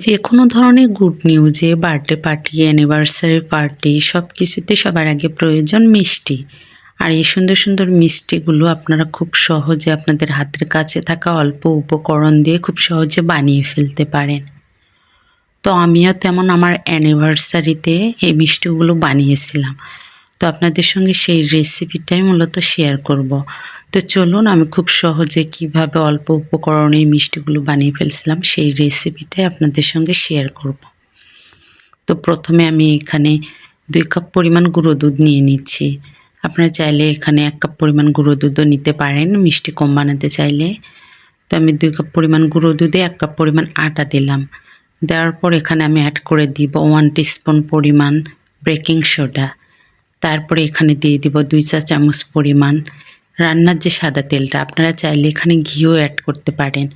যেকোনো ধরনের গুড নিউজে বার্থডে পার্টি, অ্যানিভার্সারি পার্টি সবকিছুতে সবার আগে প্রয়োজন মিষ্টি। আর এই সুন্দর, সুন্দর মিষ্টিগুলো আপনারা খুব সহজে আপনাদের হাতের কাছে থাকা অল্প উপকরণ দিয়ে খুব সহজে বানিয়ে ফেলতে পারেন। তো আমিও তেমন আমার অ্যানিভার্সারিতে এই মিষ্টিগুলো বানিয়েছিলাম। তো আপনাদের সঙ্গে সেই রেসিপিটাই মূলত শেয়ার করব। তো চলুন আমি খুব সহজে কিভাবে অল্প উপকরণে এই মিষ্টিগুলো বানিয়ে ফেলছিলাম সেই রেসিপিটাই আপনাদের সঙ্গে শেয়ার করব। তো প্রথমে আমি এখানে ২ কাপ পরিমাণ গুঁড়ো দুধ নিয়ে নিচ্ছি। আপনারা চাইলে এখানে ১ কাপ পরিমাণ গুঁড়ো দুধও নিতে পারেন মিষ্টি কম বানাতে চাইলে। তো আমি ২ কাপ পরিমাণ গুঁড়ো দুধে ১ কাপ পরিমাণ আটা দিলাম। দেওয়ার পর এখানে আমি অ্যাড করে দিব 1 টিস্পুন পরিমাণ বেকিং সোডা। তারপরে এখানে দিয়ে দিব ২ চা চামচ পরিমাণ রান্নার যে সাদা তেলটা, আপনারা চাইলে এখানে ঘিও অ্যাড করতে পারেন।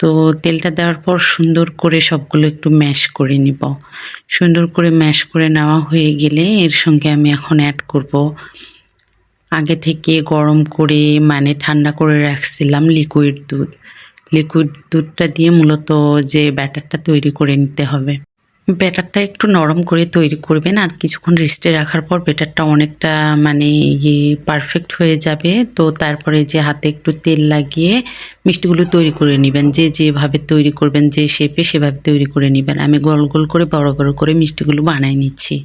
তো তেলটা দেওয়ার পর সুন্দর করে সবগুলো একটু ম্যাশ করে নিব। সুন্দর করে ম্যাশ করে নেওয়া হয়ে গেলে এর সঙ্গে আমি এখন অ্যাড করব আগে থেকে গরম করে মানে ঠান্ডা করে রাখছিলাম লিকুইড দুধ। লিকুইড দুধটা দিয়ে মূলত যে ব্যাটারটা তৈরি করে নিতে হবে। ব্যাটারটা একটু নরম করে তৈরি করবেন আর কিছুক্ষণ রেস্টে রাখার পর ব্যাটারটা অনেকটা মানে পারফেক্ট হয়ে যাবে। তো তারপরে যে হাতে একটু তেল লাগিয়ে মিষ্টিগুলো তৈরি করে নেবেন। যে যেভাবে তৈরি করবেন, যে শেপে সেভাবে তৈরি করে নেবেন। আমি গোল গোল করে বড় বড় করে মিষ্টিগুলো বানায় নিচ্ছি।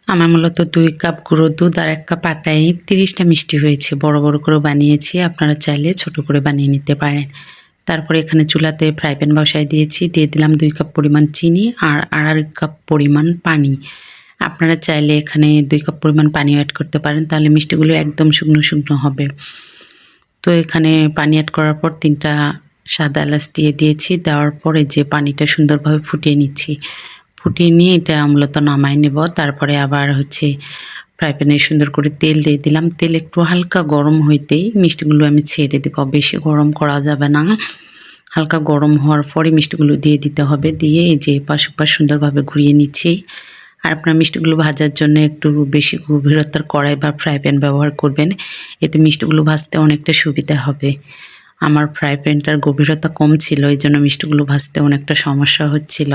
আমার মূলত ২ কাপ গুঁড়ো দুধ আর ১ কাপ আটায় ৩০টা মিষ্টি হয়েছে। বড় বড় করে বানিয়েছি, আপনারা চাইলে ছোট করে বানিয়ে নিতে পারেন। তারপরে এখানে চুলাতে ফ্রাই প্যান বসায় দিয়েছি, দিয়ে দিলাম ২ কাপ পরিমাণ চিনি আর ১.৫ কাপ পরিমাণ পানি। আপনারা চাইলে এখানে ২ কাপ পরিমাণ পানিও অ্যাড করতে পারেন, তাহলে মিষ্টিগুলো একদম শুকনো শুকনো হবে। তো এখানে পানি অ্যাড করার পর ৩টা সাদা এলাচ দিয়ে দিয়েছি। দেওয়ার পরে যে পানিটা সুন্দরভাবে ফুটিয়ে নিচ্ছি। ফুটিয়ে নিয়ে এটা মূলত নামায় নেব। তারপরে আবার ফ্রাই প্যানে সুন্দর করে তেল দিয়ে দিলাম। তেল একটু হালকা গরম হইতেই মিষ্টিগুলো আমি ছেড়ে দেব। বেশি গরম করা যাবে না। হালকা গরম হওয়ার পরে মিষ্টিগুলো দিয়ে দিতে হবে। দিয়ে এই যে এপাশ ওপাশ সুন্দরভাবে ঘুরিয়ে নিচ্ছি। আর আপনার মিষ্টিগুলো ভাজার জন্য একটু বেশি গভীরতার কড়াই বা ফ্রাই প্যান ব্যবহার করবেন। এতে মিষ্টিগুলো ভাজতে অনেকটা সুবিধা হবে। আমার ফ্রাই প্যানটার গভীরতা কম ছিল, এইজন্য মিষ্টিগুলো ভাজতে অনেকটা সমস্যা হচ্ছিল।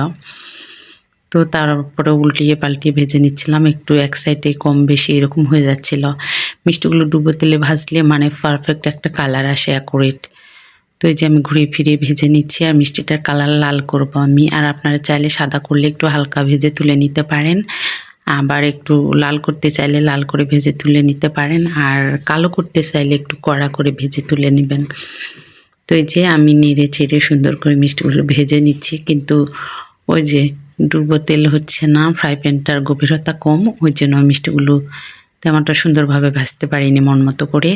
তো তারপরে উল্টিয়ে পাল্টিয়ে ভেজে নিচ্ছিলাম। একটু এক সাইডে কম বেশি এরকম হয়ে যাচ্ছিল। মিষ্টিগুলো ডুবো তেলে ভাজলে মানে পারফেক্ট একটা কালার আসে অ্যাকুরেট। তো এই যে আমি ঘুরিয়ে ফিরিয়ে ভেজে নিচ্ছি আর মিষ্টিটার কালার লাল করব আমি। আর আপনারা চাইলে সাদা করলে একটু হালকা ভেজে তুলে নিতে পারেন। আবার একটু লাল করতে চাইলে লাল করে ভেজে তুলে নিতে পারেন। আর কালো করতে চাইলে একটু কড়া করে ভেজে তুলে নেবেন। তো এই যে আমি নেড়ে চেড়ে সুন্দর করে মিষ্টিগুলো ভেজে নিচ্ছি, কিন্তু ওই যে ডুবো তেল হচ্ছে না, ফ্রাই প্যানটার গভীরতা কম, ওই জন্য মিষ্টিগুলো তেমনটা সুন্দরভাবে ভাজতে পারিনি মন মতো করে।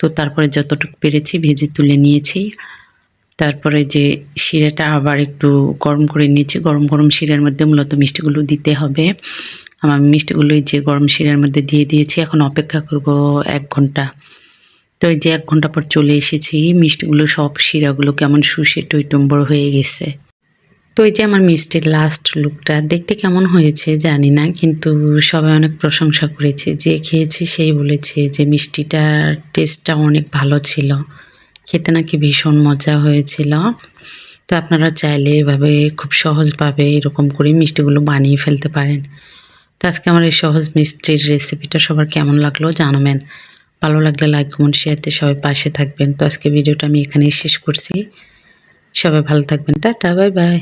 তো তারপরে যতটুকু পেরেছি ভেজে তুলে নিয়েছি। তারপরে যে শিরাটা আবার একটু গরম করে নিয়েছি। গরম গরম শিরার মধ্যে মূলত মিষ্টিগুলো দিতে হবে। আমার মিষ্টিগুলো এই যে গরম শিরার মধ্যে দিয়ে দিয়েছি। এখন অপেক্ষা করব ১ ঘন্টা। তো এই যে ১ ঘন্টা পর চলে এসেছি। মিষ্টিগুলো সব শিরাগুলো কেমন শুষে টইটুম্বর হয়ে গেছে। তো এই যে আমার মিষ্টির লাস্ট লুকটা দেখতে কেমন হয়েছে জানি না, কিন্তু সবাই অনেক প্রশংসা করেছে। যে খেয়েছে সেই বলেছে যে মিষ্টিটার টেস্টটা অনেক ভালো ছিল। খেতে নাকি ভীষণ মজা হয়েছিল। তো আপনারা চাইলে এভাবে খুব সহজভাবে এরকম করে মিষ্টিগুলো বানিয়ে ফেলতে পারেন। তো আজকে আমার এই সহজ মিষ্টির রেসিপিটা সবার কেমন লাগলো জানাবেন। ভালো লাগলে লাইক, কমেন্ট, শেয়ারতে সবাই পাশে থাকবেন। তো আজকে ভিডিওটা আমি এখানেই শেষ করছি। সবাই ভালো থাকবেন। Tata, bye bye.